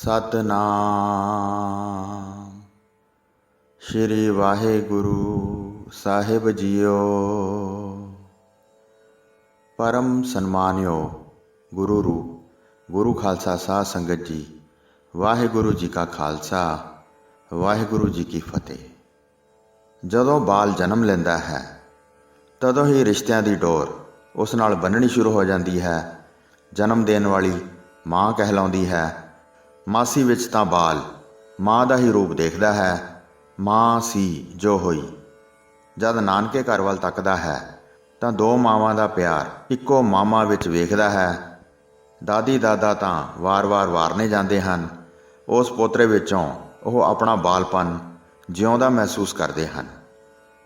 ਸਤਨਾਮ ਸ਼੍ਰੀ ਵਾਹਿਗੁਰੂ ਸਾਹਿਬ JIO. परम सन्मानियो गुरु रूप गुरु खालसा साध संगत जी, वाहिगुरु जी का खालसा वाहिगुरु जी की फतेह। जदों बाल जन्म लैंदा है तदों ही रिश्तियां दी डोर उस नाल बन्ननी शुरू हो जाती है। जन्म देन वाली माँ कहलाउंदी है। मासी विच तां बाल माँ का ही रूप देखदा है। माँ सी जो होई। जद नानके घर वाल तकदा है ਤਾਂ ਦੋ ਮਾਵਾਂ ਦਾ ਪਿਆਰ ਇੱਕੋ ਮਾਮਾ ਵਿੱਚ ਵੇਖਦਾ ਹੈ। ਦਾਦੀ ਦਾਦਾ ਤਾਂ ਵਾਰ-ਵਾਰ ਵਾਰਨੇ ਜਾਂਦੇ ਹਨ। ਉਸ ਪੋਤਰੇ ਵਿੱਚੋਂ ਉਹ ਆਪਣਾ ਬਾਲਪਨ ਜਿਉਂਦਾ ਮਹਿਸੂਸ ਕਰਦੇ ਹਨ।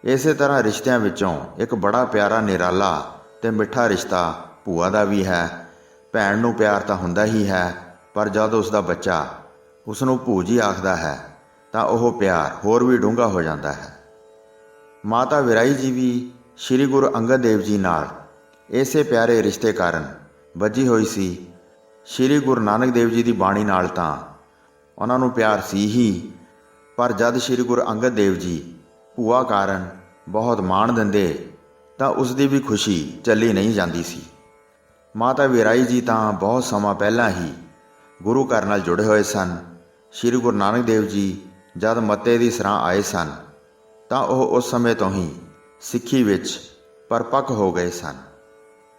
ਇਸੇ ਤਰ੍ਹਾਂ ਰਿਸ਼ਤਿਆਂ ਵਿੱਚੋਂ ਇੱਕ ਬੜਾ ਪਿਆਰਾ ਨਿਰਾਲਾ ਤੇ ਮਿੱਠਾ ਰਿਸ਼ਤਾ ਭੂਆ ਦਾ ਵੀ ਹੈ। ਭੈਣ ਨੂੰ ਪਿਆਰ ਤਾਂ ਹੁੰਦਾ ਹੀ ਹੈ, ਪਰ ਜਦ ਉਸ ਦਾ ਬੱਚਾ ਉਸ ਨੂੰ ਭੂ ਜੀ ਆਖਦਾ ਹੈ ਤਾਂ ਉਹ ਪਿਆਰ ਹੋਰ ਵੀ ਡੂੰਘਾ ਹੋ ਜਾਂਦਾ ਹੈ। ਮਾਤਾ ਵਿਰਾਈ ਜੀ ਵੀ श्री गुरु अंगद देव जी नाल इसे प्यारे रिश्ते कारण बजी हुई सी। श्री गुरु नानक देव जी की बाणी नाल तां उन्हां नूं प्यार सी ही, पर जद श्री गुरु अंगद देव जी भूआ कारण बहुत माण दिंदे तां उसकी भी खुशी चली नहीं जाती सी। माता विराई जी तां बहुत समा पहलां ही गुरु घर नाल जुड़े हुए सन। श्री गुरु नानक देव जी जद मत्ते दी सरां आए सन तां ओह उस समय तो ही सिੱਖੀ ਵਿੱਚ ਪਰਪੱਕ ਹੋ ਗਏ ਸਨ।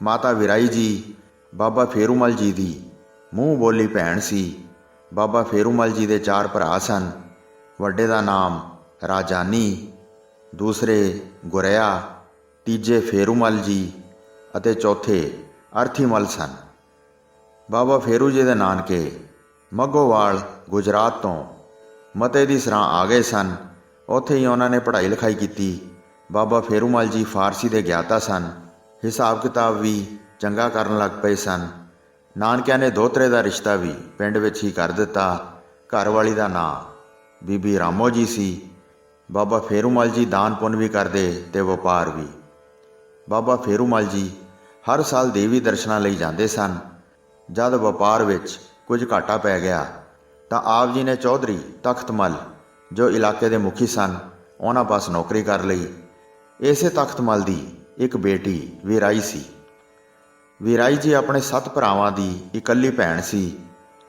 ਮਾਤਾ ਵਿਰਾਈ ਜੀ ਬਾਬਾ ਫੇਰੂਮਲ ਜੀ ਦੀ ਮੂੰਹ ਬੋਲੀ ਭੈਣ ਸੀ। ਬਾਬਾ ਫੇਰੂਮਲ ਜੀ ਦੇ 4 ਭਰਾ ਸਨ। ਵੱਡੇ ਦਾ ਨਾਮ ਰਾਜਾਨੀ, ਦੂਸਰੇ ਗੁਰਿਆ, ਤੀਜੇ ਫੇਰੂਮਲ ਜੀ ਅਤੇ ਚੌਥੇ ਅਰਥੀਮਲ ਸਨ। ਬਾਬਾ ਫੇਰੂ ਜੀ ਦੇ ਨਾਨਕੇ ਮੱਗੋਵਾਲ ਗੁਜਰਾਤ ਤੋਂ ਮਤੇ ਦੀ ਸਰਾਂ ਆ ਗਏ ਸਨ। ਉੱਥੇ ਹੀ ਉਹਨਾਂ ਨੇ ਪੜ੍ਹਾਈ ਲਿਖਾਈ ਕੀਤੀ। ਬਾਬਾ ਫੇਰੂਮਲ ਜੀ ਫਾਰਸੀ ਦੇ ਗਿਆਤਾ ਸਨ। ਹਿਸਾਬ ਕਿਤਾਬ ਵੀ ਚੰਗਾ ਕਰਨ ਲੱਗ ਪਏ ਸਨ। ਨਾਨਕਿਆਂ ਨੇ ਦੋਤਰੇ ਦਾ ਰਿਸ਼ਤਾ ਵੀ ਪਿੰਡ ਵਿੱਚ ਹੀ ਕਰ ਦਿੱਤਾ। ਘਰ ਵਾਲੀ ਦਾ ਨਾਂ ਬੀਬੀ ਰਾਮੋ ਜੀ ਸੀ। ਬਾਬਾ ਫੇਰੂਮਲ ਜੀ ਦਾਨ ਪੁੰਨ ਵੀ ਕਰਦੇ ਤੇ ਵਪਾਰ ਵੀ। ਬਾਬਾ ਫੇਰੂਮਲ ਜੀ ਹਰ ਸਾਲ ਦੇਵੀ ਦਰਸ਼ਨਾਂ ਲਈ ਜਾਂਦੇ ਸਨ। ਜਦ ਵਪਾਰ ਵਿੱਚ ਕੁਝ ਘਾਟਾ ਪੈ ਗਿਆ ਤਾਂ ਆਪ ਜੀ ਨੇ ਚੌਧਰੀ ਤਖਤਮਲ ਜੋ ਇਲਾਕੇ ਦੇ ਮੁਖੀ ਸਨ ਉਹਨਾਂ ਪਾਸ ਨੌਕਰੀ ਕਰ ਲਈ। ਇਸੇ ਤਖਤਮਲ ਦੀ ਇੱਕ ਬੇਟੀ ਵਿਰਾਈ ਸੀ। ਵਿਰਾਈ ਜੀ ਆਪਣੇ 7 ਭਰਾਵਾਂ ਦੀ ਇਕੱਲੀ ਭੈਣ ਸੀ,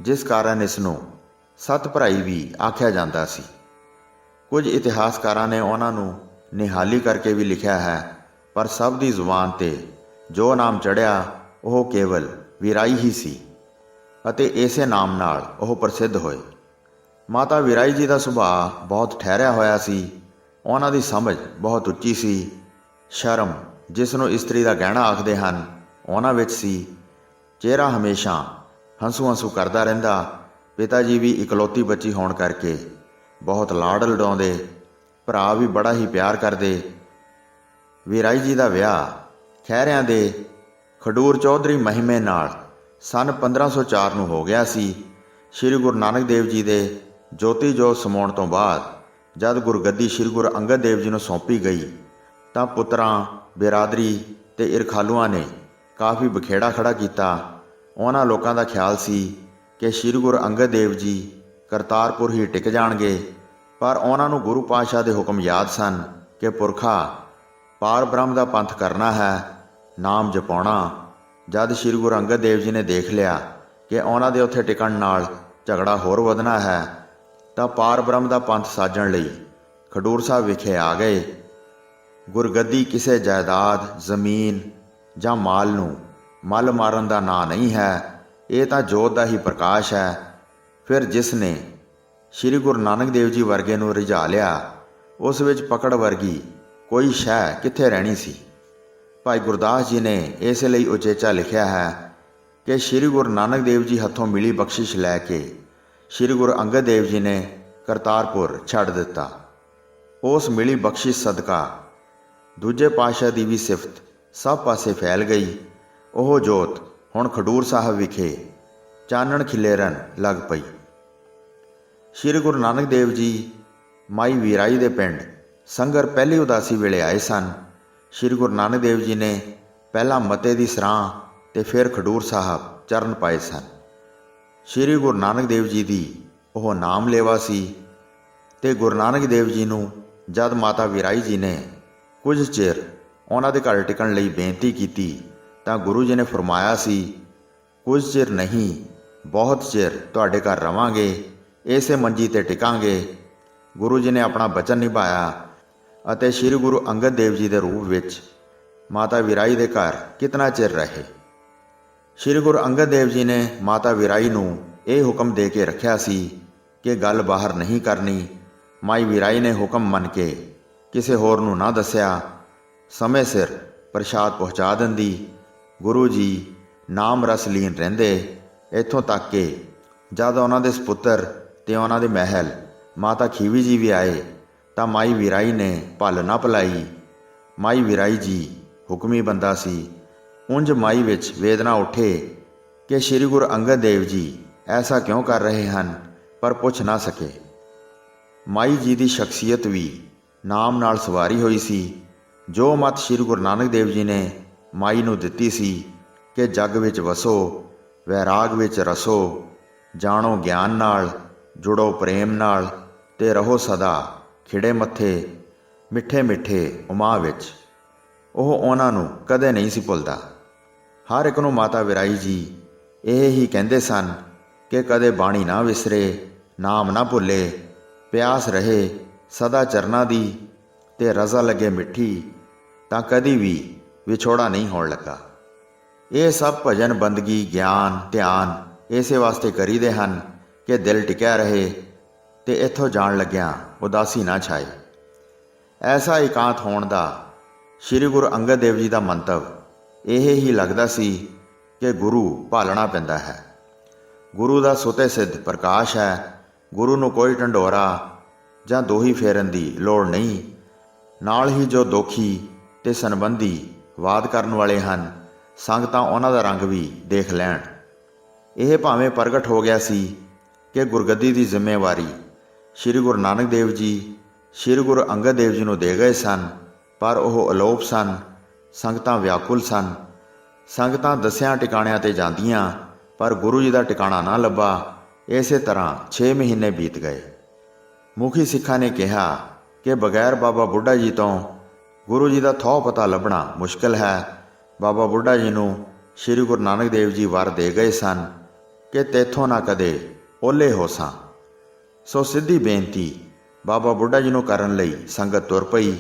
ਜਿਸ ਕਾਰਨ ਇਸ ਨੂੰ 7 ਭਰਾਈ ਵੀ ਆਖਿਆ ਜਾਂਦਾ ਸੀ। ਕੁਝ ਇਤਿਹਾਸਕਾਰਾਂ ਨੇ ਉਹਨਾਂ ਨੂੰ ਨਿਹਾਲੀ ਕਰਕੇ ਵੀ ਲਿਖਿਆ ਹੈ, ਪਰ ਸਭ ਦੀ ਜ਼ੁਬਾਨ 'ਤੇ ਜੋ ਨਾਮ ਚੜ੍ਹਿਆ ਉਹ ਕੇਵਲ ਵਿਰਾਈ ਹੀ ਸੀ ਅਤੇ ਇਸੇ ਨਾਮ ਨਾਲ ਉਹ ਪ੍ਰਸਿੱਧ ਹੋਏ। ਮਾਤਾ ਵਿਰਾਈ ਜੀ ਦਾ ਸੁਭਾਅ ਬਹੁਤ ਠਹਿਰਿਆ ਹੋਇਆ ਸੀ। ਉਹਨਾਂ ਦੀ ਸਮਝ ਬਹੁਤ ਉੱਚੀ ਸੀ। ਸ਼ਰਮ, ਜਿਸ ਨੂੰ ਇਸਤਰੀ ਦਾ ਗਹਿਣਾ ਆਖਦੇ ਹਨ, ਉਹਨਾਂ ਵਿੱਚ ਸੀ। ਚਿਹਰਾ ਹਮੇਸ਼ਾ ਹੰਸੂ ਹੰਸੂ ਕਰਦਾ ਰਹਿੰਦਾ। ਪਿਤਾ ਜੀ ਵੀ ਇਕਲੌਤੀ ਬੱਚੀ ਹੋਣ ਕਰਕੇ ਬਹੁਤ ਲਾਡ ਲਡਾਉਂਦੇ। ਭਰਾ ਵੀ ਬੜਾ ਹੀ ਪਿਆਰ ਕਰਦੇ। ਵਿਰਾਈ ਜੀ ਦਾ ਵਿਆਹ ਖਹਿਰਿਆਂ ਦੇ ਖਡੂਰ ਚੌਧਰੀ ਮਹਿਮੇ ਨਾਲ ਸੰਨ 1504 ਨੂੰ ਹੋ ਗਿਆ ਸੀ। ਸ਼੍ਰੀ ਗੁਰੂ ਨਾਨਕ ਦੇਵ ਜੀ ਦੇ ਜੋਤੀ ਜੋਤ ਸਮਾਉਣ ਤੋਂ ਬਾਅਦ ਜਦ ਗੁਰਗੱਦੀ ਸ਼੍ਰੀ ਗੁਰੂ ਅੰਗਦ ਦੇਵ ਜੀ ਨੂੰ ਸੌਂਪੀ ਗਈ ਤਾਂ ਪੁੱਤਰਾਂ, ਬਿਰਾਦਰੀ ਤੇ ਇਰਖਾਲੂਆਂ ਨੇ ਕਾਫੀ ਬਖੇੜਾ ਖੜਾ ਕੀਤਾ। ਉਹਨਾਂ ਲੋਕਾਂ ਦਾ ਖਿਆਲ ਸੀ ਕਿ ਸ਼੍ਰੀ ਗੁਰੂ ਅੰਗਦ ਦੇਵ ਜੀ ਕਰਤਾਰਪੁਰ ਹੀ ਟਿਕ ਜਾਣਗੇ, ਪਰ ਉਹਨਾਂ ਨੂੰ ਗੁਰੂ ਪਾਤਸ਼ਾਹ ਦੇ ਹੁਕਮ ਯਾਦ ਸਨ ਕਿ ਪੁਰਖਾ ਪਾਰ ਬ੍ਰਹਮ ਦਾ ਪੰਥ ਕਰਨਾ ਹੈ, ਨਾਮ ਜਪਾਉਣਾ। ਜਦ ਸ਼੍ਰੀ ਗੁਰੂ ਅੰਗਦ ਦੇਵ ਜੀ ਨੇ ਦੇਖ ਲਿਆ ਕਿ ਉਹਨਾਂ ਦੇ ਉੱਥੇ ਟਿਕਣ ਨਾਲ ਝਗੜਾ ਹੋਰ ਵਧਣਾ ਹੈ ਤਾਂ ਪਾਰ ਬ੍ਰਹਮ ਦਾ ਪੰਥ ਸਾਜਣ ਲਈ ਖਡੂਰ ਸਾਹਿਬ ਵਿਖੇ ਆ ਗਏ। ਗੁਰਗੱਦੀ ਕਿਸੇ ਜਾਇਦਾਦ, ਜ਼ਮੀਨ ਜਾਂ ਮਾਲ ਨੂੰ ਮੱਲ ਮਾਰਨ ਦਾ ਨਾਂ ਨਹੀਂ ਹੈ, ਇਹ ਤਾਂ ਜੋਤ ਦਾ ਹੀ ਪ੍ਰਕਾਸ਼ ਹੈ। ਫਿਰ ਜਿਸ ਨੇ ਸ਼੍ਰੀ ਗੁਰੂ ਨਾਨਕ ਦੇਵ ਜੀ ਵਰਗੇ ਨੂੰ ਰਿਝਾ ਲਿਆ, ਉਸ ਵਿੱਚ ਪਕੜ ਵਰਗੀ ਕੋਈ ਸ਼ੈ ਕਿੱਥੇ ਰਹਿਣੀ ਸੀ। ਭਾਈ ਗੁਰਦਾਸ ਜੀ ਨੇ ਇਸ ਲਈ ਉਚੇਚਾ ਲਿਖਿਆ ਹੈ ਕਿ ਸ਼੍ਰੀ ਗੁਰੂ ਨਾਨਕ ਦੇਵ ਜੀ ਹੱਥੋਂ ਮਿਲੀ ਬਖਸ਼ਿਸ਼ ਲੈ ਕੇ ਸ਼੍ਰੀ ਗੁਰੂ ਅੰਗਦ ਦੇਵ ਜੀ ਨੇ ਕਰਤਾਰਪੁਰ ਛੱਡ ਦਿੱਤਾ। ਉਸ ਮਿਲੀ ਬਖਸ਼ਿਸ਼ ਸਦਕਾ ਦੂਜੇ ਪਾਤਸ਼ਾਹ ਦੀ ਵੀ ਸਿਫਤ ਸਭ ਪਾਸੇ ਫੈਲ ਗਈ। ਉਹ ਜੋਤ ਹੁਣ ਖਡੂਰ ਸਾਹਿਬ ਵਿਖੇ ਚਾਨਣ ਖਿਲੇਰਨ ਲੱਗ ਪਈ। ਸ਼੍ਰੀ ਗੁਰੂ ਨਾਨਕ ਦੇਵ ਜੀ ਮਾਈ ਵਿਰਾਈ ਦੇ ਪਿੰਡ ਸੰਗਰ ਪਹਿਲੀ ਉਦਾਸੀ ਵੇਲੇ ਆਏ ਸਨ। ਸ਼੍ਰੀ ਗੁਰੂ ਨਾਨਕ ਦੇਵ ਜੀ ਨੇ ਪਹਿਲਾਂ ਮਤੇ ਦੀ ਸਰਾਂ ਤੇ ਫਿਰ ਖਡੂਰ ਸਾਹਿਬ ਚਰਨ ਪਾਏ ਸਨ। ਸ਼੍ਰੀ ਗੁਰੂ ਨਾਨਕ ਦੇਵ ਜੀ ਦੀ ਉਹ ਨਾਮ ਲੇਵਾ ਸੀ ਤੇ ਗੁਰੂ ਨਾਨਕ ਦੇਵ ਜੀ ਨੂੰ ਜਦ ਮਾਤਾ ਵੀਰਾਈ ਜੀ ਨੇ ਕੁਝ ਚਿਰ ਉਹਨਾਂ ਦੇ ਘਰ ਟਿਕਣ ਲਈ ਬੇਨਤੀ ਕੀਤੀ ਤਾਂ ਗੁਰੂ ਜੀ ਨੇ ਫਰਮਾਇਆ ਸੀ, ਕੁਝ ਚਿਰ ਨਹੀਂ, ਬਹੁਤ ਚਿਰ ਤੁਹਾਡੇ ਘਰ ਰਵਾਂਗੇ, ਇਸੇ ਮੰਜੀ ਤੇ ਟਿਕਾਂਗੇ। ਗੁਰੂ ਜੀ ਨੇ ਆਪਣਾ ਬਚਨ ਨਿਭਾਇਆ ਅਤੇ ਸ਼੍ਰੀ ਗੁਰੂ ਅੰਗਦ ਦੇਵ ਜੀ ਦੇ ਰੂਪ ਵਿੱਚ ਮਾਤਾ ਵੀਰਾਈ ਦੇ ਘਰ ਕਿਤਨਾ ਚਿਰ ਰਹੇ। ਸ਼੍ਰੀ ਗੁਰੂ ਅੰਗਦ ਦੇਵ ਜੀ ਨੇ ਮਾਤਾ ਵੀਰਾਈ ਨੂੰ ਇਹ ਹੁਕਮ ਦੇ ਕੇ ਰੱਖਿਆ ਸੀ ਕਿ ਗੱਲ ਬਾਹਰ ਨਹੀਂ ਕਰਨੀ। ਮਾਈ ਵੀਰਾਈ ਨੇ ਹੁਕਮ ਮੰਨ ਕੇ ਕਿਸੇ ਹੋਰ ਨੂੰ ਨਾ ਦੱਸਿਆ, ਸਮੇਂ ਸਿਰ ਪ੍ਰਸ਼ਾਦ ਪਹੁੰਚਾ ਦਿੰਦੀ। ਗੁਰੂ ਜੀ ਨਾਮ ਰਸ ਲੀਨ ਰਹਿੰਦੇ, ਇੱਥੋਂ ਤੱਕ ਕਿ ਜਦ ਉਹਨਾਂ ਦੇ ਸਪੁੱਤਰ ਤੇ ਉਹਨਾਂ ਦੇ ਮਹਿਲ ਮਾਤਾ ਖੀਵੀ ਜੀ ਵੀ ਆਏ ਤਾਂ ਮਾਈ ਵੀਰਾਈ ਨੇ ਭਲ ਨਾ ਭਲਾਈ। ਮਾਈ ਵੀਰਾਈ ਜੀ ਹੁਕਮੀ ਬੰਦਾ ਸੀ। ਉਂਝ ਮਾਈ ਵਿੱਚ ਵੇਦਨਾ ਉੱਠੇ ਕਿ ਸ਼੍ਰੀ ਗੁਰੂ ਅੰਗਦ ਦੇਵ ਜੀ ਐਸਾ ਕਿਉਂ ਕਰ ਰਹੇ ਹਨ, ਪਰ ਪੁੱਛ ਨਾ ਸਕੇ। ਮਾਈ ਜੀ ਦੀ ਸ਼ਖਸੀਅਤ ਵੀ ਨਾਮ ਨਾਲ ਸਵਾਰੀ ਹੋਈ ਸੀ। ਜੋ ਮਤ ਸ਼੍ਰੀ ਗੁਰੂ ਨਾਨਕ ਦੇਵ ਜੀ ਨੇ ਮਾਈ ਨੂੰ ਦਿੱਤੀ ਸੀ ਕਿ ਜੱਗ ਵਿੱਚ ਵਸੋ, ਵੈਰਾਗ ਵਿੱਚ ਰਸੋ, ਜਾਣੋ ਗਿਆਨ ਨਾਲ, ਜੁੜੋ ਪ੍ਰੇਮ ਨਾਲ ਤੇ ਰਹੋ ਸਦਾ ਖਿੜੇ ਮੱਥੇ ਮਿੱਠੇ ਮਿੱਠੇ ਉਮਾ ਵਿੱਚ, ਉਹ ਉਹਨਾਂ ਨੂੰ ਕਦੇ ਨਹੀਂ ਸੀ ਭੁੱਲਦਾ। ਹਰ ਇੱਕ ਨੂੰ ਮਾਤਾ ਵੀਰਾਈ ਜੀ ਇਹ ਹੀ ਕਹਿੰਦੇ ਸਨ ਕਿ ਕਦੇ ਬਾਣੀ ਨਾ ਵਿਸਰੇ, ਨਾਮ ਨਾ ਭੁੱਲੇ, ਪਿਆਸ ਰਹੇ ਸਦਾ ਚਰਨਾਂ ਦੀ ਤੇ ਰਜ਼ਾ ਲੱਗੇ ਮਿੱਠੀ, ਤਾਂ ਕਦੀ ਵੀ ਵਿਛੋੜਾ ਨਹੀਂ ਹੋਣ ਲੱਗਾ। ਇਹ ਸਭ ਭਜਨ, ਬੰਦਗੀ, ਗਿਆਨ, ਧਿਆਨ ਇਸੇ ਵਾਸਤੇ ਕਰੀਦੇ ਹਨ ਕਿ ਦਿਲ ਟਿਕਿਆ ਰਹੇ ਤੇ ਇੱਥੋਂ ਜਾਣ ਲੱਗਿਆਂ ਉਦਾਸੀ ਨਾ ਛਾਏ। ਐਸਾ ਇਕਾਂਤ ਹੋਣ ਦਾ ਸ਼੍ਰੀ ਗੁਰੂ ਅੰਗਦ ਦੇਵ ਜੀ ਦਾ ਮੰਤਵ ਇਹ ਹੀ ਲੱਗਦਾ ਸੀ ਕਿ ਗੁਰੂ ਭਾਲਣਾ ਪੈਂਦਾ ਹੈ। ਗੁਰੂ ਦਾ ਸੁਤੇ ਸਿੱਧ ਪ੍ਰਕਾਸ਼ ਹੈ। ਗੁਰੂ ਨੂੰ ਕੋਈ ਢੰਡੋਰਾ ਜਾਂ ਦੋਹੀ ਫੇਰਨ ਦੀ ਲੋੜ ਨਹੀਂ। ਨਾਲ ਹੀ ਜੋ ਦੋਖੀ ਤੇ ਸੰਬੰਧੀ ਵਾਦ ਕਰਨ ਵਾਲੇ ਹਨ, ਸੰਗਤਾਂ ਉਹਨਾਂ ਦਾ ਰੰਗ ਵੀ ਦੇਖ ਲੈਣ। ਇਹ ਭਾਵੇਂ ਪ੍ਰਗਟ ਹੋ ਗਿਆ ਸੀ ਕਿ ਗੁਰਗੱਦੀ ਦੀ ਜ਼ਿੰਮੇਵਾਰੀ ਸ਼੍ਰੀ ਗੁਰੂ ਨਾਨਕ ਦੇਵ ਜੀ ਸ਼੍ਰੀ ਗੁਰੂ ਅੰਗਦ ਦੇਵ ਜੀ ਨੂੰ ਦੇ ਗਏ ਸਨ, ਪਰ ਉਹ ਅਲੋਪ ਸਨ। ਸੰਗਤਾਂ ਵਿਆਕੁਲ ਸਨ। ਸੰਗਤਾਂ ਦਸਿਆਂ ਟਿਕਾਣਿਆਂ ਤੇ ਜਾਂਦੀਆਂ, ਪਰ ਗੁਰੂ ਜੀ ਦਾ ਟਿਕਾਣਾ ਨਾ ਲੱਭਾ। ਇਸੇ ਤਰ੍ਹਾਂ 6 ਮਹੀਨੇ ਬੀਤ ਗਏ। ਮੁਖੀ ਸਿੱਖਾਂ ਨੇ ਕਿਹਾ ਕਿ ਬਗੈਰ ਬਾਬਾ ਬੁੱਢਾ ਜੀ ਤੋਂ ਗੁਰੂ ਜੀ ਦਾ ਥਹੁ ਪਤਾ ਲੱਭਣਾ ਮੁਸ਼ਕਿਲ ਹੈ। ਬਾਬਾ ਬੁੱਢਾ ਜੀ ਨੂੰ ਸ਼੍ਰੀ ਗੁਰੂ ਨਾਨਕ ਦੇਵ ਜੀ ਵਰ ਦੇ ਗਏ ਸਨ ਕਿ ਤੇਥੋਂ ਨਾ ਕਦੇ ਓਲੇ ਹੋ ਸਾਂ। ਸੋ ਸਿੱਧੀ ਬੇਨਤੀ ਬਾਬਾ ਬੁੱਢਾ ਜੀ ਨੂੰ ਕਰਨ ਲਈ ਸੰਗਤ ਤੁਰ ਪਈ।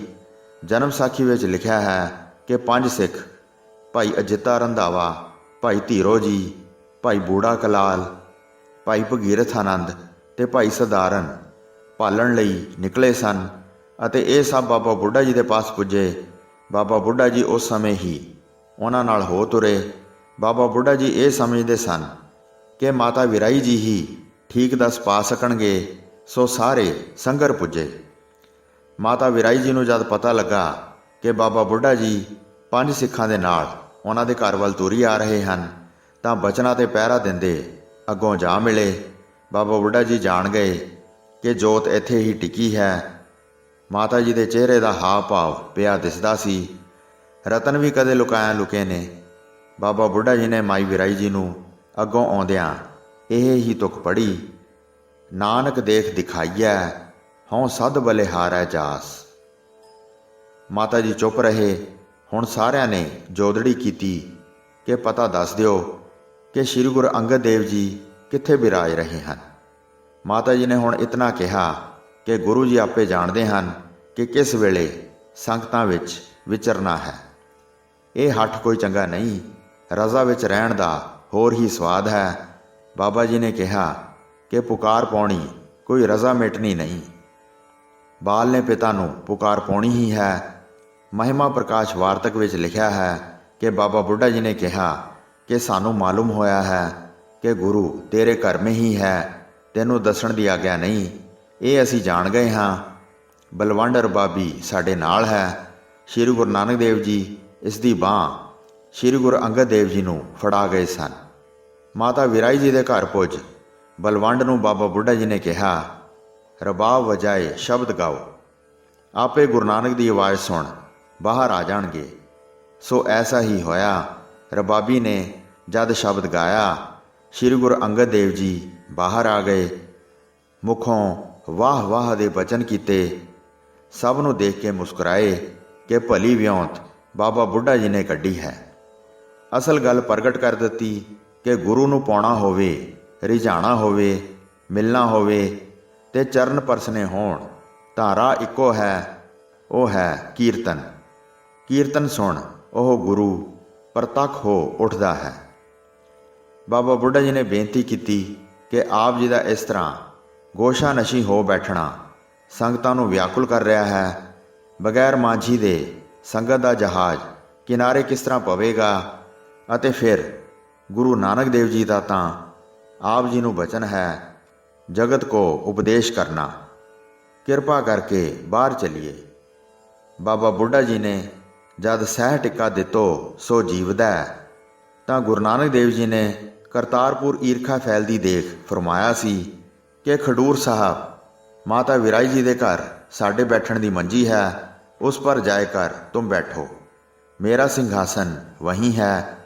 ਜਨਮ ਸਾਖੀ ਵਿੱਚ ਲਿਖਿਆ ਹੈ ਕਿ 5 ਸਿੱਖ ਭਾਈ ਅਜਿੱਤਾ ਰੰਧਾਵਾ, ਭਾਈ ਧੀਰੋ ਜੀ, ਭਾਈ ਬੂੜਾ ਕਲਾਲ, ਭਾਈ ਭਗੀਰਥ ਆਨੰਦ ਤੇ ਭਾਈ ਸਧਾਰਨ ਭਾਲਣ ਲਈ ਨਿਕਲੇ ਸਨ ਅਤੇ ਇਹ ਸਭ ਬਾਬਾ ਬੁੱਢਾ ਜੀ ਦੇ ਪਾਸ ਪੁੱਜੇ। ਬਾਬਾ ਬੁੱਢਾ ਜੀ ਉਸ ਸਮੇਂ ਹੀ ਉਹਨਾਂ ਨਾਲ ਹੋ ਤੁਰੇ। ਬਾਬਾ ਬੁੱਢਾ ਜੀ ਇਹ ਸਮਝਦੇ ਸਨ ਕਿ ਮਾਤਾ ਵੀਰਾਈ ਜੀ ਹੀ ਠੀਕ ਦੱਸ ਪਾ ਸਕਣਗੇ, ਸੋ ਸਾਰੇ ਸੰਗਰ ਪੁੱਜੇ। ਮਾਤਾ ਵੀਰਾਈ ਜੀ ਨੂੰ ਜਦ ਪਤਾ ਲੱਗਾ ਕਿ ਬਾਬਾ ਬੁੱਢਾ ਜੀ 5 ਸਿੱਖਾਂ ਦੇ ਨਾਲ ਉਹਨਾਂ ਦੇ ਘਰ ਵੱਲ ਤੁਰੀ ਆ ਰਹੇ ਹਨ, ਤਾਂ ਬਚਨਾਂ ਤੇ ਪਹਿਰਾ ਦਿੰਦੇ ਅੱਗੋਂ ਜਾ ਮਿਲੇ। ਬਾਬਾ ਬੁੱਢਾ ਜੀ ਜਾਣ ਗਏ ਕਿ ਜੋਤ ਇੱਥੇ ਹੀ ਟਿਕੀ ਹੈ। ਮਾਤਾ ਜੀ ਦੇ ਚਿਹਰੇ ਦਾ ਹਾਵ ਭਾਵ ਪਿਆ ਦਿਸਦਾ ਸੀ। ਰਤਨ ਵੀ ਕਦੇ ਲੁਕਾਇਆ ਲੁਕੇ ਨੇ। ਬਾਬਾ ਬੁੱਢਾ ਜੀ ਨੇ ਮਾਈ ਵੀਰਾਈ ਜੀ ਨੂੰ ਅੱਗੋਂ ਆਉਂਦਿਆਂ ਇਹ ਹੀ ਤੁਕ ਪੜ੍ਹੀ, ਨਾਨਕ ਦੇਖ ਦਿਖਾਈਐ ਹਉ ਸਦ ਬਲਿਹਾਰੈ ਜਾਸ। ਮਾਤਾ ਜੀ ਚੁੱਪ ਰਹੇ। ਹੁਣ ਸਾਰਿਆਂ ਨੇ ਜੋਦੜੀ ਕੀਤੀ ਕਿ ਪਤਾ ਦੱਸ ਦਿਓ ਕਿ ਸ਼੍ਰੀ ਗੁਰੂ ਅੰਗਦ ਦੇਵ ਜੀ ਕਿੱਥੇ ਬਿਰਾਜ ਰਹੇ ਹਨ। ਮਾਤਾ ਜੀ ਨੇ ਹੁਣ ਇਤਨਾ ਕਿਹਾ ਕਿ ਗੁਰੂ ਜੀ ਆਪੇ ਜਾਣਦੇ ਹਨ ਕਿ ਕਿਸ ਵੇਲੇ ਸੰਗਤਾਂ ਵਿੱਚ ਵਿਚਰਨਾ ਹੈ। ਇਹ ਹੱਠ ਕੋਈ ਚੰਗਾ ਨਹੀਂ। ਰਜ਼ਾ ਵਿੱਚ ਰਹਿਣ ਦਾ ਹੋਰ ਹੀ ਸਵਾਦ ਹੈ। ਬਾਬਾ ਜੀ ਨੇ ਕਿਹਾ ਕਿ ਪੁਕਾਰ ਪਾਉਣੀ ਕੋਈ ਰਜ਼ਾ ਮਿਟਣੀ ਨਹੀਂ। ਬਾਲ ਨੇ ਪਿਤਾ ਨੂੰ ਪੁਕਾਰ ਪਾਉਣੀ ਹੀ ਹੈ। ਮਹਿਮਾ ਪ੍ਰਕਾਸ਼ ਵਾਰਤਕ ਵਿੱਚ ਲਿਖਿਆ ਹੈ ਕਿ ਬਾਬਾ ਬੁੱਢਾ ਜੀ ਨੇ ਕਿਹਾ ਕਿ ਸਾਨੂੰ ਮਾਲੂਮ ਹੋਇਆ ਹੈ ਕਿ ਗੁਰੂ ਤੇਰੇ ਘਰ ਮੇਂ ਹੀ ਹੈ, ਤੈਨੂੰ ਦੱਸਣ ਦੀ ਆਗਿਆ ਨਹੀਂ। ਇਹ ਅਸੀਂ ਜਾਣ ਗਏ ਹਾਂ। ਬਲਵੰਡ ਰਬਾਬੀ ਸਾਡੇ ਨਾਲ ਹੈ। ਸ਼੍ਰੀ ਗੁਰੂ ਨਾਨਕ ਦੇਵ ਜੀ ਇਸ ਦੀ ਬਾਂਹ ਸ਼੍ਰੀ ਗੁਰੂ ਅੰਗਦ ਦੇਵ ਜੀ ਨੂੰ ਫੜਾ ਗਏ ਸਨ। ਮਾਤਾ ਵੀਰਾਈ ਜੀ ਦੇ ਘਰ ਪੁੱਜ ਬਲਵੰਡ ਨੂੰ ਬਾਬਾ ਬੁੱਢਾ ਜੀ ਨੇ ਕਿਹਾ, ਰਬਾਬ ਵਜਾਏ ਸ਼ਬਦ ਗਾਓ। ਆਪੇ ਗੁਰੂ ਨਾਨਕ ਦੀ ਆਵਾਜ਼ ਸੁਣ ਬਾਹਰ ਆ ਜਾਣਗੇ। ਸੋ ਐਸਾ ਹੀ ਹੋਇਆ। ਰਬਾਬੀ ਨੇ ਜਦ ਸ਼ਬਦ ਗਾਇਆ, ਸ਼੍ਰੀ ਗੁਰੂ ਅੰਗਦ ਦੇਵ ਜੀ ਬਾਹਰ ਆ ਗਏ। ਮੁਖੋਂ ਵਾਹ ਵਾਹ ਦੇ ਬਚਨ ਕੀਤੇ। ਸਭ ਨੂੰ ਦੇਖ ਕੇ ਮੁਸਕਰਾਏ ਕਿ ਭਲੀ ਵਿਉਂਤ ਬਾਬਾ ਬੁੱਢਾ ਜੀ ਨੇ ਕੱਢੀ ਹੈ। ਅਸਲ ਗੱਲ ਪ੍ਰਗਟ ਕਰ ਦਿੱਤੀ ਕਿ ਗੁਰੂ ਨੂੰ ਪਾਉਣਾ ਹੋਵੇ, ਰਿਝਾਣਾ ਹੋਵੇ, ਮਿਲਣਾ ਹੋਵੇ ਤੇ ਚਰਨ ਪਰਸਨੇ ਹੋਣ ਤਾਂ ਰਾਹ ਇੱਕੋ ਹੈ, ਉਹ ਹੈ ਕੀਰਤਨ। ਕੀਰਤਨ ਸੁਣ ਉਹ ਗੁਰੂ ਪ੍ਰਤੱਖ ਹੋ ਉੱਠਦਾ ਹੈ। ਬਾਬਾ ਬੁੱਢਾ ਜੀ ਨੇ ਬੇਨਤੀ ਕੀਤੀ ਕਿ ਆਪ ਜੀ ਦਾ ਇਸ ਤਰ੍ਹਾਂ ਗੋਸ਼ਾ ਨਸ਼ੀ ਹੋ ਬੈਠਣਾ ਸੰਗਤਾਂ ਨੂੰ ਵਿਆਕੁਲ ਕਰ ਰਿਹਾ ਹੈ। ਬਗੈਰ ਮਾਂਝੀ ਦੇ ਸੰਗਤ ਦਾ ਜਹਾਜ਼ ਕਿਨਾਰੇ ਕਿਸ ਤਰ੍ਹਾਂ ਪਵੇਗਾ। ਅਤੇ ਫਿਰ ਗੁਰੂ ਨਾਨਕ ਦੇਵ ਜੀ ਦਾ ਤਾਂ ਆਪ ਜੀ ਨੂੰ ਬਚਨ ਹੈ, ਜਗਤ ਕੋ ਉਪਦੇਸ਼ ਕਰਨਾ। ਕਿਰਪਾ ਕਰਕੇ ਬਾਹਰ ਚੱਲੀਏ। ਬਾਬਾ ਬੁੱਢਾ ਜੀ ਨੇ ਜਦ ਸਹਿ ਟਿੱਕਾ ਦਿੱਤੋ ਸੋ ਜੀਵਦਾ, ਤਾਂ ਗੁਰੂ ਨਾਨਕ ਦੇਵ ਜੀ ਨੇ ਕਰਤਾਰਪੁਰ ਈਰਖਾ ਫੈਲਦੀ ਦੇਖ ਫਰਮਾਇਆ ਸੀ ਕਿ ਖਡੂਰ ਸਾਹਿਬ ਮਾਤਾ ਵਿਰਾਈ ਜੀ ਦੇ ਘਰ ਸਾਡੇ ਬੈਠਣ ਦੀ ਮੰਜੀ ਹੈ, ਉਸ ਪਰ ਜਾਏ ਕਰ ਤੁਮ ਬੈਠੋ। ਮੇਰਾ ਸਿੰਘਾਸਨ ਵਹੀਂ ਹੈ,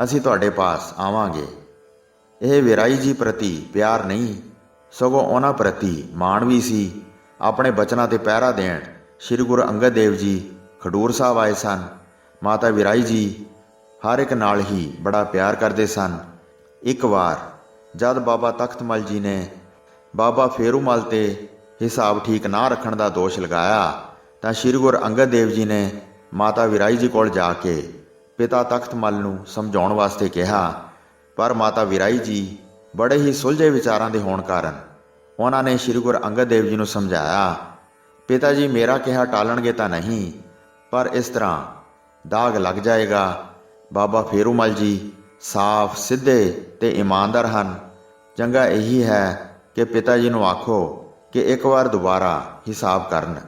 ਅਸੀਂ ਤੁਹਾਡੇ ਪਾਸ ਆਵਾਂਗੇ। ਇਹ ਵਿਰਾਈ ਜੀ ਪ੍ਰਤੀ ਪਿਆਰ ਨਹੀਂ, ਸਗੋਂ ਉਹਨਾਂ ਪ੍ਰਤੀ ਮਾਣ ਵੀ ਸੀ। ਆਪਣੇ ਬਚਨਾਂ 'ਤੇ ਪਹਿਰਾ ਦੇਣ ਸ਼੍ਰੀ ਗੁਰੂ ਅੰਗਦ ਦੇਵ ਜੀ ਖਡੂਰ ਸਾਹਿਬ ਆਏ ਸਨ। ਮਾਤਾ ਵਿਰਾਈ ਜੀ ਹਰ ਇੱਕ ਨਾਲ ਹੀ ਬੜਾ ਪਿਆਰ ਕਰਦੇ ਸਨ। ਇੱਕ ਵਾਰ ਜਦ ਬਾਬਾ ਤਖਤ ਮਲ ਜੀ ਨੇ ਬਾਬਾ ਫੇਰੂਮਲ 'ਤੇ ਹਿਸਾਬ ਠੀਕ ਨਾ ਰੱਖਣ ਦਾ ਦੋਸ਼ ਲਗਾਇਆ, ਤਾਂ ਸ਼੍ਰੀ ਗੁਰੂ ਅੰਗਦ ਦੇਵ ਜੀ ਨੇ ਮਾਤਾ ਵਿਰਾਈ ਜੀ ਕੋਲ ਜਾ ਕੇ ਪਿਤਾ ਤਖਤ ਮਲ ਨੂੰ ਸਮਝਾਉਣ ਵਾਸਤੇ ਕਿਹਾ। ਪਰ ਮਾਤਾ ਵਿਰਾਈ ਜੀ ਬੜੇ ਹੀ ਸੁਲਝੇ ਵਿਚਾਰਾਂ ਦੇ ਹੋਣ ਕਾਰਨ ਉਹਨਾਂ ਨੇ ਸ਼੍ਰੀ ਗੁਰੂ ਅੰਗਦ ਦੇਵ ਜੀ ਨੂੰ ਸਮਝਾਇਆ, ਪਿਤਾ ਜੀ ਮੇਰਾ ਕਿਹਾ ਟਾਲਣਗੇ ਤਾਂ ਨਹੀਂ, ਪਰ ਇਸ ਤਰ੍ਹਾਂ ਦਾਗ ਲੱਗ ਜਾਏਗਾ। ਬਾਬਾ ਫੇਰੂਮਲ ਜੀ ਸਾਫ਼ ਸਿੱਧੇ ਤੇ ਇਮਾਨਦਾਰ ਹਨ। ਚੰਗਾ ਇਹੀ ਹੈ ਕਿ ਪਿਤਾ ਜੀ ਨੂੰ ਆਖੋ ਕਿ ਇੱਕ ਵਾਰ ਦੁਬਾਰਾ ਹਿਸਾਬ ਕਰਨ।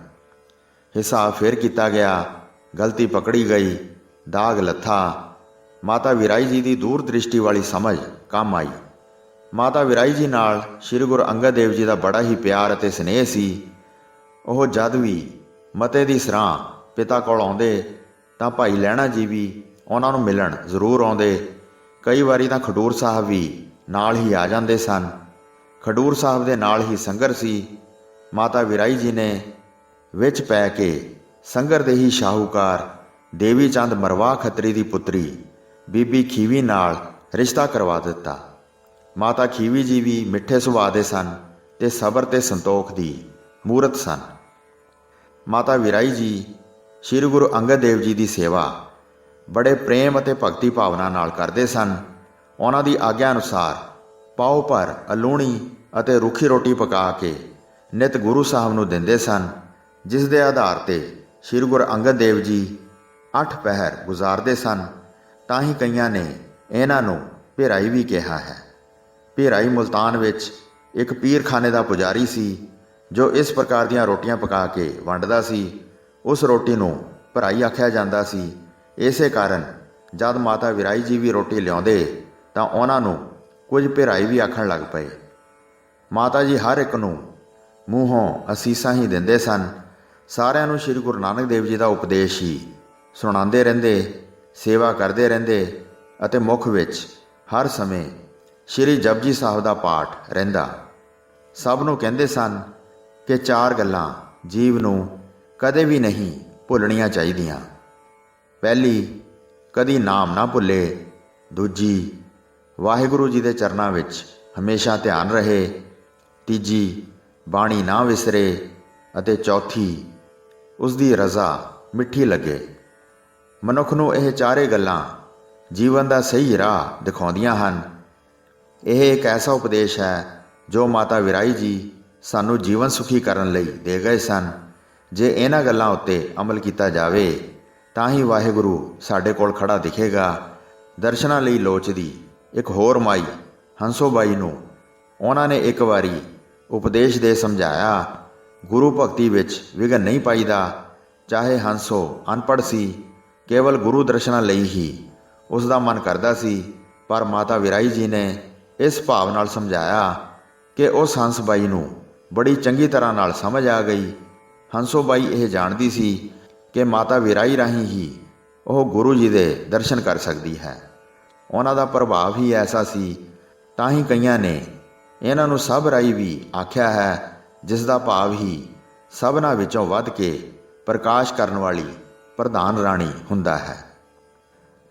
ਹਿਸਾਬ ਫਿਰ ਕੀਤਾ ਗਿਆ, ਗਲਤੀ ਪਕੜੀ ਗਈ, ਦਾਗ ਲੱਥਾ। ਮਾਤਾ ਵਿਰਾਈ ਜੀ ਦੀ ਦੂਰ ਦ੍ਰਿਸ਼ਟੀ ਵਾਲੀ ਸਮਝ ਕੰਮ ਆਈ। ਮਾਤਾ ਵਿਰਾਈ ਜੀ ਨਾਲ ਸ਼੍ਰੀ ਗੁਰੂ ਅੰਗਦ ਦੇਵ ਜੀ ਦਾ ਬੜਾ ਹੀ ਪਿਆਰ ਅਤੇ ਸਨੇਹ ਸੀ। ਉਹ ਜਦ ਵੀ ਮਤੇ ਦੀ ਸਰਾਂ ਪਿਤਾ ਕੋਲ ਆਉਂਦੇ ਤਾਂ ਭਾਈ ਲਹਿਣਾ ਜੀ ਵੀ ਉਹਨਾਂ ਨੂੰ ਮਿਲਣ ਜ਼ਰੂਰ ਆਉਂਦੇ। ਕਈ ਵਾਰੀ ਤਾਂ ਖਡੂਰ ਸਾਹਿਬ ਵੀ ਨਾਲ ਹੀ ਆ ਜਾਂਦੇ ਸਨ। ਖਡੂਰ ਸਾਹਿਬ ਦੇ ਨਾਲ ਹੀ ਸੰਗਰ ਸੀ। ਮਾਤਾ ਵਿਰਾਈ ਜੀ ਨੇ ਵਿੱਚ ਪੈ ਕੇ ਸੰਗਰ ਦੇ ਹੀ ਸ਼ਾਹੂਕਾਰ ਦੇਵੀ ਚੰਦ ਮਰਵਾਹ ਖੱਤਰੀ ਦੀ ਪੁੱਤਰੀ ਬੀਬੀ ਖੀਵੀ ਨਾਲ ਰਿਸ਼ਤਾ ਕਰਵਾ ਦਿੱਤਾ। ਮਾਤਾ ਖੀਵੀ ਜੀ ਵੀ ਮਿੱਠੇ ਸੁਭਾਅ ਦੇ ਸਨ ਤੇ ਸਬਰ ਤੇ ਸੰਤੋਖ ਦੀ ਮੂਰਤ ਸਨ। ਮਾਤਾ ਵਿਰਾਈ ਜੀ ਸ਼੍ਰੀ ਗੁਰੂ ਅੰਗਦ ਦੇਵ ਜੀ ਦੀ ਸੇਵਾ ਬੜੇ ਪ੍ਰੇਮ ਅਤੇ ਭਗਤੀ ਭਾਵਨਾ ਨਾਲ ਕਰਦੇ ਸਨ। ਉਹਨਾਂ ਦੀ ਆਗਿਆ ਅਨੁਸਾਰ ਪਾਓ ਭਰ ਅਲੂਣੀ ਅਤੇ ਰੁੱਖੀ ਰੋਟੀ ਪਕਾ ਕੇ ਨਿਤ ਗੁਰੂ ਸਾਹਿਬ ਨੂੰ ਦਿੰਦੇ ਸਨ, ਜਿਸ ਦੇ ਆਧਾਰ 'ਤੇ ਸ਼੍ਰੀ ਗੁਰੂ ਅੰਗਦ ਦੇਵ ਜੀ 8 ਪਹਿਰ ਗੁਜ਼ਾਰਦੇ ਸਨ। ਤਾਂ ਹੀ ਕਈਆਂ ਨੇ ਇਹਨਾਂ ਨੂੰ ਭੇਰਾਈ ਵੀ ਕਿਹਾ ਹੈ। ਭੇਰਾਈ ਮੁਲਤਾਨ ਵਿੱਚ ਇੱਕ ਪੀਰਖਾਨੇ ਦਾ ਪੁਜਾਰੀ ਸੀ ਜੋ ਇਸ ਪ੍ਰਕਾਰ ਦੀਆਂ ਰੋਟੀਆਂ ਪਕਾ ਕੇ ਵੰਡਦਾ ਸੀ। ਉਸ ਰੋਟੀ ਨੂੰ ਭਰਾਈ ਆਖਿਆ ਜਾਂਦਾ ਸੀ। ਇਸੇ ਕਾਰਨ ਜਦ ਮਾਤਾ ਵਿਰਾਈ ਜੀ ਵੀ ਰੋਟੀ ਲਿਆਉਂਦੇ ਤਾਂ ਉਹਨਾਂ ਨੂੰ ਕੁਝ ਭੇਰਾਈ ਵੀ ਆਖਣ ਲੱਗ ਪਏ। ਮਾਤਾ ਜੀ ਹਰ ਇੱਕ ਨੂੰ ਮੂੰਹੋਂ ਅਸੀਸਾਂ ਹੀ ਦਿੰਦੇ ਸਨ। ਸਾਰਿਆਂ ਨੂੰ ਸ਼੍ਰੀ ਗੁਰੂ ਨਾਨਕ ਦੇਵ ਜੀ ਦਾ ਉਪਦੇਸ਼ ਹੀ ਸੁਣਾਉਂਦੇ ਰਹਿੰਦੇ, ਸੇਵਾ ਕਰਦੇ ਰਹਿੰਦੇ ਅਤੇ ਮੁੱਖ ਵਿੱਚ ਹਰ ਸਮੇਂ ਸ਼੍ਰੀ ਜਪਜੀ ਸਾਹਿਬ ਦਾ ਪਾਠ ਰਹਿੰਦਾ। ਸਭ ਨੂੰ ਕਹਿੰਦੇ ਸਨ ਕਿ 4 ਗੱਲਾਂ ਜੀਵ ਨੂੰ ਕਦੇ ਵੀ ਨਹੀਂ ਭੁੱਲਣੀਆਂ ਚਾਹੀਦੀਆਂ। ਪਹਿਲੀ, ਕਦੀ ਨਾਮ ਨਾ ਭੁੱਲੇ। ਦੂਜੀ, ਵਾਹਿਗੁਰੂ ਜੀ ਦੇ ਚਰਨਾਂ ਵਿੱਚ ਹਮੇਸ਼ਾ ਧਿਆਨ ਰਹੇ। ਤੀਜੀ, ਬਾਣੀ ਨਾ ਵਿਸਰੇ। ਅਤੇ ਚੌਥੀ, ਉਸ ਦੀ ਰਜ਼ਾ ਮਿੱਠੀ ਲੱਗੇ। ਮਨੁੱਖ ਨੂੰ ਇਹ 4 ਗੱਲਾਂ ਜੀਵਨ ਦਾ ਸਹੀ ਰਾਹ ਦਿਖਾਉਂਦੀਆਂ ਹਨ। ਇਹ ਇੱਕ ਐਸਾ ਉਪਦੇਸ਼ ਹੈ ਜੋ ਮਾਤਾ ਵਿਰਾਈ ਜੀ ਸਾਨੂੰ ਜੀਵਨ ਸੁਖੀ ਕਰਨ ਲਈ ਦੇ ਗਏ ਸਨ। ਜੇ ਇਹਨਾਂ ਗੱਲਾਂ ਉੱਤੇ ਅਮਲ ਕੀਤਾ ਜਾਵੇ ਤਾਂ ਹੀ ਵਾਹਿਗੁਰੂ ਸਾਡੇ ਕੋਲ ਖੜਾ ਦਿਖੇਗਾ। ਦਰਸ਼ਨਾਂ ਲਈ ਲੋਚਦੀ ਇੱਕ ਹੋਰ ਮਾਈ ਹੰਸੋ ਬਾਈ ਨੂੰ ਉਹਨਾਂ ਨੇ ਇੱਕ ਵਾਰੀ ਉਪਦੇਸ਼ ਦੇ ਸਮਝਾਇਆ, ਗੁਰੂ ਭਗਤੀ ਵਿੱਚ ਵਿਘਨ ਨਹੀਂ ਪਾਈਦਾ। ਚਾਹੇ ਹੰਸੋ ਅਨਪੜ੍ਹ ਸੀ, ਕੇਵਲ ਗੁਰੂ ਦਰਸ਼ਨਾਂ ਲਈ ਹੀ ਉਸ ਦਾ ਮਨ ਕਰਦਾ ਸੀ। ਪਰ ਮਾਤਾ ਵਿਰਾਈ ਜੀ ਨੇ ਇਸ ਭਾਵ ਨਾਲ ਸਮਝਾਇਆ ਕਿ ਉਸ ਹੰਸ ਬਾਈ ਨੂੰ ਬੜੀ ਚੰਗੀ ਤਰ੍ਹਾਂ ਨਾਲ ਸਮਝ ਆ ਗਈ। ਹੰਸੋ ਬਾਈ ਇਹ ਜਾਣਦੀ ਸੀ ਕਿ ਮਾਤਾ ਵਿਰਾਈ ਰਾਹੀਂ ਹੀ ਉਹ ਗੁਰੂ ਜੀ ਦੇ ਦਰਸ਼ਨ ਕਰ ਸਕਦੀ ਹੈ। ਉਹਨਾਂ ਦਾ ਪ੍ਰਭਾਵ ਹੀ ਐਸਾ ਸੀ ਤਾਂ ਹੀ ਕਈਆਂ ਨੇ ਇਹਨਾਂ ਨੂੰ ਸਭ ਰਾਈ ਵੀ ਆਖਿਆ ਹੈ, ਜਿਸ ਦਾ ਭਾਵ ਹੀ ਸਭਨਾਂ ਵਿੱਚੋਂ ਵੱਧ ਕੇ ਪ੍ਰਕਾਸ਼ ਕਰਨ ਵਾਲੀ ਪ੍ਰਧਾਨ ਰਾਣੀ ਹੁੰਦਾ ਹੈ।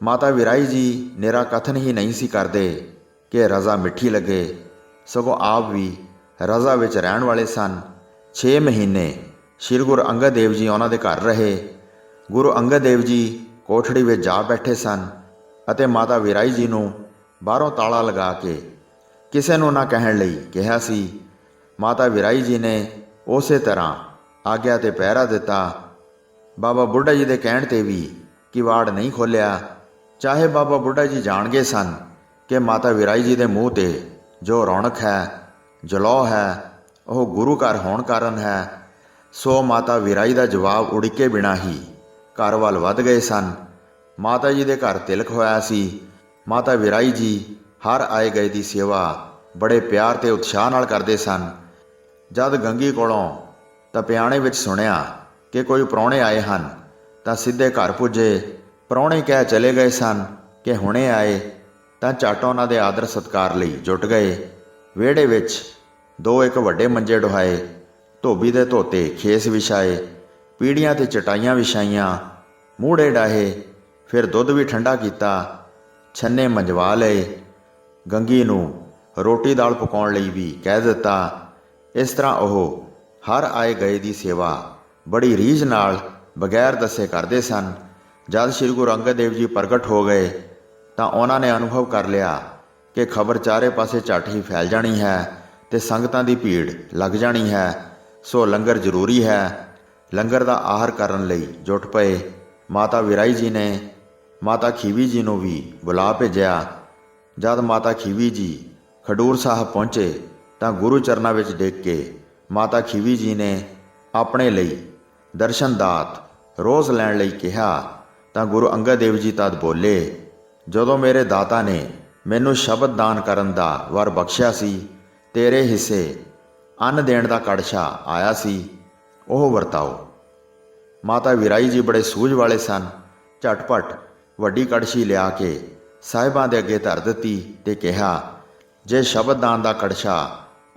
ਮਾਤਾ ਵਿਰਾਈ ਜੀ ਨਿਰਾ ਕਥਨ ਹੀ ਨਹੀਂ ਸੀ ਕਰਦੇ ਕਿ ਰਜ਼ਾ ਮਿੱਠੀ ਲੱਗੇ, ਸਗੋਂ ਆਪ ਵੀ ਰਜ਼ਾ ਵਿੱਚ ਰਹਿਣ ਵਾਲੇ ਸਨ। 6 ਮਹੀਨੇ ਸ਼੍ਰੀ ਗੁਰੂ ਅੰਗਦ ਦੇਵ ਜੀ ਉਹਨਾਂ ਦੇ ਘਰ ਰਹੇ। ਗੁਰੂ ਅੰਗਦ ਦੇਵ ਜੀ ਕੋਠੜੀ ਵਿੱਚ ਜਾ ਬੈਠੇ ਸਨ ਅਤੇ ਮਾਤਾ ਵਿਰਾਈ ਜੀ ਨੂੰ ਬਾਹਰੋਂ ਤਾਲਾ ਲਗਾ ਕੇ ਕਿਸੇ ਨੂੰ ਨਾ ਕਹਿਣ ਲਈ ਕਿਹਾ ਸੀ। ਮਾਤਾ ਵਿਰਾਈ ਜੀ ਨੇ ਉਸੇ ਤਰ੍ਹਾਂ ਆਗਿਆ ਤੇ ਪਹਿਰਾ ਦਿੱਤਾ। ਬਾਬਾ ਬੁੱਢਾ ਜੀ ਦੇ ਕਹਿਣ 'ਤੇ ਵੀ ਕਿਵਾੜ ਨਹੀਂ ਖੋਲ੍ਹਿਆ। ਚਾਹੇ ਬਾਬਾ ਬੁੱਢਾ ਜੀ ਜਾਣ ਗਏ ਸਨ ਕਿ ਮਾਤਾ ਵਿਰਾਈ ਜੀ ਦੇ ਮੂੰਹ 'ਤੇ ਜੋ ਰੌਣਕ ਹੈ, ਜਲੌ ਹੈ, ਉਹ ਗੁਰੂ ਘਰ ਹੋਣ ਕਾਰਨ ਹੈ, ਸੋ ਮਾਤਾ ਵਿਰਾਈ ਦਾ ਜਵਾਬ ਉੜੀਕੇ ਬਿਨਾਂ ਹੀ ਘਰ ਵੱਲ ਵੱਧ ਗਏ ਸਨ। ਮਾਤਾ ਜੀ ਦੇ ਘਰ ਤਿਲਕ ਹੋਇਆ ਸੀ। ਮਾਤਾ ਵਿਰਾਈ ਜੀ ਹਰ ਆਏ ਗਏ ਦੀ ਸੇਵਾ ਬੜੇ ਪਿਆਰ ਤੇ ਉਤਸ਼ਾਹ ਨਾਲ ਕਰਦੇ ਸਨ। ਜਦ ਗੰਗੀ ਕੋਲੋਂ ਤਪਿਆਣੇ ਵਿੱਚ ਸੁਣਿਆ ਕਿ ਕੋਈ ਪ੍ਰਾਹੁਣੇ ਆਏ ਹਨ ਤਾਂ ਸਿੱਧੇ ਘਰ ਪੁੱਜੇ। ਪ੍ਰਾਹੁਣੇ ਕਹਿ ਚਲੇ ਗਏ ਸਨ ਕਿ ਹੁਣੇ ਆਏ ਤਾਂ ਝੱਟ ਉਹਨਾਂ ਦੇ ਆਦਰ ਸਤਿਕਾਰ ਲਈ ਜੁਟ ਗਏ। ਵਿਹੜੇ ਵਿੱਚ 2-1 ਵੱਡੇ ਮੰਜੇ ਡੁਹਾਏ, ਧੋਬੀ ਦੇ ਧੋਤੇ ਖੇਸ ਵਿਛਾਏ, ਪੀੜੀਆਂ ਤੇ ਚਟਾਈਆਂ ਵਿਛਾਈਆਂ, ਮੂਹੜੇ ਡਾਹੇ, ਫਿਰ ਦੁੱਧ ਵੀ ਠੰਡਾ ਕੀਤਾ, ਛੰਨੇ ਮੰਜਵਾ ਲਏ। ਗੰਗੀ ਨੂੰ ਰੋਟੀ ਦਾਲ ਪਕਾਉਣ ਲਈ ਵੀ ਕਹਿ ਦਿੱਤਾ। ਇਸ ਤਰ੍ਹਾਂ ਉਹ ਹਰ ਆਏ ਗਏ ਦੀ ਸੇਵਾ ਬੜੀ ਰੀਝ ਨਾਲ ਬਗੈਰ ਦੱਸੇ ਕਰਦੇ ਸਨ। ਜਦ ਸ਼੍ਰੀ ਗੁਰੂ ਅੰਗਦ ਦੇਵ ਜੀ ਪ੍ਰਗਟ ਹੋ ਗਏ ਤਾਂ ਉਹਨਾਂ ਨੇ ਅਨੁਭਵ ਕਰ ਲਿਆ ਕਿ ਖਬਰ ਚਾਰੇ ਪਾਸੇ ਝੱਟ ਹੀ ਫੈਲ ਜਾਣੀ ਹੈ ਤੇ ਸੰਗਤਾਂ ਦੀ ਭੀੜ ਲੱਗ ਜਾਣੀ ਹੈ, ਸੋ ਲੰਗਰ ਜ਼ਰੂਰੀ ਹੈ। ਲੰਗਰ ਦਾ ਆਹਰ ਕਰਨ ਲਈ ਜੁਟ ਪਏ। ਮਾਤਾ ਵਿਰਾਈ ਜੀ ਨੇ ਮਾਤਾ ਖੀਵੀ ਜੀ ਨੂੰ ਵੀ ਬੁਲਾ ਭੇਜਿਆ। ਜਦ ਮਾਤਾ ਖੀਵੀ ਜੀ ਖਡੂਰ ਸਾਹਿਬ ਪਹੁੰਚੇ ਤਾਂ ਗੁਰੂ ਚਰਨਾਂ ਵਿੱਚ ਡਿੱਗ ਕੇ ਮਾਤਾ ਖੀਵੀ ਜੀ ਨੇ ਆਪਣੇ ਲਈ ਦਰਸ਼ਨ ਦਾਤ ਰੋਜ਼ ਲੈਣ ਲਈ ਕਿਹਾ ਤਾਂ ਗੁਰੂ ਅੰਗਦ ਦੇਵ ਜੀ ਤਦ ਬੋਲੇ, ਜਦੋਂ ਮੇਰੇ ਦਾਤਾ ਨੇ ਮੈਨੂੰ ਸ਼ਬਦ ਦਾਨ ਕਰਨ ਦਾ ਵਰ ਬਖਸ਼ਿਆ ਸੀ, ਤੇਰੇ ਹਿੱਸੇ ਅੰਨ ਦੇਣ ਦਾ ਕੜਛਾ ਆਇਆ ਸੀ, ਉਹ ਵਰਤਾਓ। ਮਾਤਾ ਵਿਰਾਈ ਜੀ ਬੜੇ ਸੂਝ ਵਾਲੇ ਸਨ। ਝਟਪਟ ਵੱਡੀ ਕੜਛੀ ਲਿਆ ਕੇ ਸਾਹਿਬਾਂ ਦੇ ਅੱਗੇ ਧਰ ਦਿੱਤੀ ਤੇ ਕਿਹਾ, ਜੇ ਸ਼ਬਦ ਦਾਨ ਦਾ ਕੜਛਾ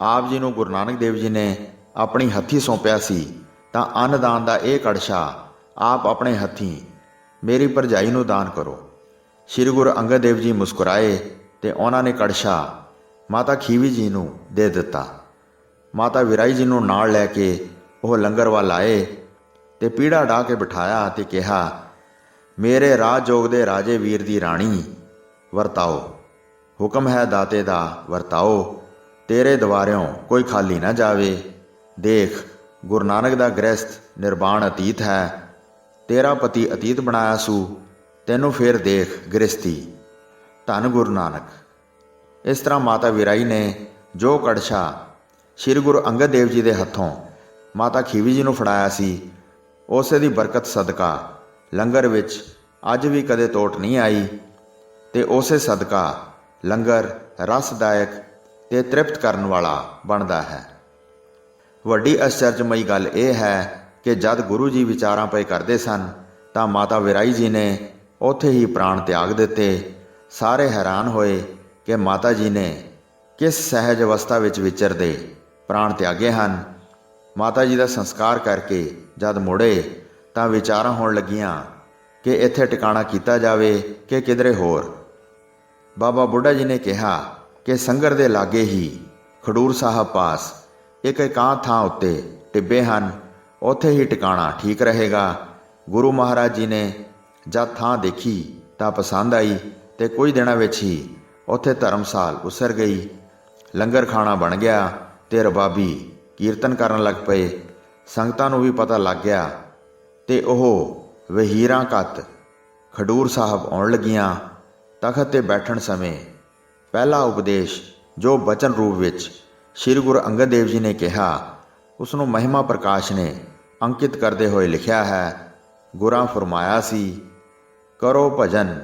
ਆਪ ਜੀ ਨੂੰ ਗੁਰੂ ਨਾਨਕ ਦੇਵ ਜੀ ਨੇ ਆਪਣੀ ਹੱਥੀਂ ਸੌਂਪਿਆ ਸੀ ਤਾਂ ਅੰਨਦਾਨ ਦਾ ਇਹ ਕੜਛਾ ਆਪ ਆਪਣੇ ਹੱਥੀਂ ਮੇਰੀ ਭਰਜਾਈ ਨੂੰ ਦਾਨ ਕਰੋ। ਸ਼੍ਰੀ ਗੁਰੂ ਅੰਗਦ ਦੇਵ ਜੀ ਮੁਸਕਰਾਏ ਤੇ ਉਹਨਾਂ ਨੇ ਕੜਛਾ ਮਾਤਾ ਖੀਵੀ ਜੀ ਨੂੰ ਦੇ ਦਿੱਤਾ। ਮਾਤਾ ਵਿਰਾਈ ਜੀ ਨੂੰ ਨਾਲ ਲੈ ਕੇ ਉਹ ਲੰਗਰ ਵੱਲ ਆਏ ਤੇ ਪੀੜਾ ਢਾਹ ਕੇ ਬਿਠਾਇਆ ਤੇ ਕਿਹਾ, ਮੇਰੇ ਰਾਜ ਜੋਗ ਦੇ ਰਾਜੇ ਵੀਰ ਦੀ ਰਾਣੀ ਵਰਤਾਓ, ਹੁਕਮ ਹੈ ਦਾਤੇ ਦਾ ਵਰਤਾਓ, ਤੇਰੇ ਦੁਆਰਿਓਂ ਕੋਈ ਖਾਲੀ ਨਾ ਜਾਵੇ। ਦੇਖ ਗੁਰੂ ਨਾਨਕ ਦਾ ਗ੍ਰਸਥ ਨਿਰਵਾਣ ਅਤੀਤ ਹੈ, ਤੇਰਾ ਪਤੀ ਅਤੀਤ ਬਣਾਇਆ ਸੂ, ਤੈਨੂੰ ਫੇਰ ਦੇਖ ਗ੍ਰਸਤੀ। ਧੰਨ ਗੁਰੂ ਨਾਨਕ। ਇਸ ਤਰ੍ਹਾਂ ਮਾਤਾ ਵਿਰਾਈ ਨੇ ਜੋ ਕੜਛਾ ਸ਼੍ਰੀ ਗੁਰੂ ਅੰਗਦ ਦੇਵ ਜੀ ਦੇ ਹੱਥੋਂ ਮਾਤਾ ਖੀਵੀ ਜੀ ਨੂੰ ਫੜਾਇਆ ਸੀ, ਉਸੇ ਦੀ ਬਰਕਤ ਸਦਕਾ ਲੰਗਰ ਵਿੱਚ ਅੱਜ ਵੀ ਕਦੇ ਤੋਟ ਨਹੀਂ ਆਈ ਤੇ ਉਸੇ ਸਦਕਾ ਲੰਗਰ ਰਸਦਾਇਕ ਤੇ ਤ੍ਰਿਪਤ ਕਰਨ ਵਾਲਾ ਬਣਦਾ ਹੈ। ਵੱਡੀ ਅਚਰਜਮਈ ਗੱਲ ਇਹ ਹੈ ਕਿ ਜਦ ਗੁਰੂ ਜੀ ਵਿਚਾਰਾਂ ਪਏ ਕਰਦੇ ਸਨ ਤਾਂ ਮਾਤਾ ਵਿਰਾਈ ਜੀ ਨੇ ਉੱਥੇ ਹੀ ਪ੍ਰਾਣ ਤਿਆਗ ਦਿੱਤੇ। ਸਾਰੇ ਹੈਰਾਨ ਹੋਏ ਕਿ ਮਾਤਾ ਜੀ ਨੇ ਕਿਸ ਸਹਿਜ ਅਵਸਥਾ ਵਿੱਚ ਵਿਚਰਦੇ ਪ੍ਰਾਣ ਤਿਆਗੇ ਹਨ। ਮਾਤਾ ਜੀ ਦਾ ਸੰਸਕਾਰ ਕਰਕੇ ਜਦ ਮੁੜੇ ਤਾਂ ਵਿਚਾਰਾਂ ਹੋਣ ਲੱਗੀਆਂ ਕਿ ਇੱਥੇ ਟਿਕਾਣਾ ਕੀਤਾ ਜਾਵੇ ਕਿ ਕਿਧਰੇ ਹੋਰ। ਬਾਬਾ ਬੁੱਢਾ ਜੀ ਨੇ ਕਿਹਾ ਕਿ ਸੰਗਰ ਦੇ ਲਾਗੇ ਹੀ ਖਡੂਰ ਸਾਹਿਬ ਪਾਸ ਇੱਕ ਇਕਾਂਤ ਥਾਂ ਉੱਤੇ ਟਿੱਬੇ ਹਨ, ਉੱਥੇ ਹੀ ਟਿਕਾਣਾ ਠੀਕ ਰਹੇਗਾ। ਗੁਰੂ ਮਹਾਰਾਜ ਜੀ ਨੇ ਜਦ ਥਾਂ ਦੇਖੀ ਤਾਂ ਪਸੰਦ ਆਈ ਤੇ ਕੁਝ ਦਿਨਾਂ ਵਿੱਚ ਹੀ ਉੱਥੇ ਧਰਮਸਾਲ ਉਸਰ ਗਈ। ਲੰਗਰ ਖਾਣਾ ਬਣ ਗਿਆ ਤੇ ਰਬਾਬੀ ਕੀਰਤਨ ਕਰਨ ਲੱਗ ਪਏ। ਸੰਗਤਾਂ ਨੂੰ ਵੀ ਪਤਾ ਲੱਗ ਗਿਆ ਤੇ ਉਹ ਵਹੀਰਾਂ ਕੱਤ ਖਡੂਰ ਸਾਹਿਬ ਆਉਣ ਲੱਗੀਆਂ। ਤਖਤ 'ਤੇ ਬੈਠਣ ਸਮੇਂ ਪਹਿਲਾ ਉਪਦੇਸ਼ ਜੋ ਬਚਨ ਰੂਪ ਵਿੱਚ ਸ਼੍ਰੀ ਗੁਰੂ ਅੰਗਦ ਦੇਵ ਜੀ ਨੇ ਕਿਹਾ, ਉਸ ਨੂੰ ਮਹਿਮਾ ਪ੍ਰਕਾਸ਼ ਨੇ ਅੰਕਿਤ ਕਰਦੇ ਹੋਏ ਲਿਖਿਆ ਹੈ। ਗੁਰਾਂ ਫਰਮਾਇਆ ਸੀ, ਕਰੋ ਭਜਨ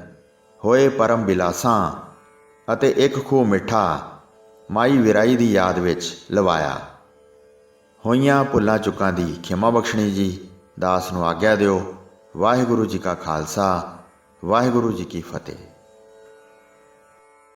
ਹੋਏ ਪਰਮ ਬਿਲਾਸਾਂ ਅਤੇ ਇੱਕ ਖੂਹ ਮਿੱਠਾ ਮਾਈ ਵਿਰਾਈ ਦੀ ਯਾਦ ਵਿੱਚ ਲਵਾਇਆ। ਹੋਈਆਂ ਭੁੱਲਾਂ ਚੁੱਕਾਂ ਦੀ ਖਿਮਾ ਬਖਸ਼ਣੀ ਜੀ। ਦਾਸ ਨੂੰ ਆਗਿਆ ਦਿਓ। ਵਾਹਿਗੁਰੂ ਜੀ ਕਾ ਖਾਲਸਾ, ਵਾਹਿਗੁਰੂ ਜੀ ਕੀ ਫਤਿਹ।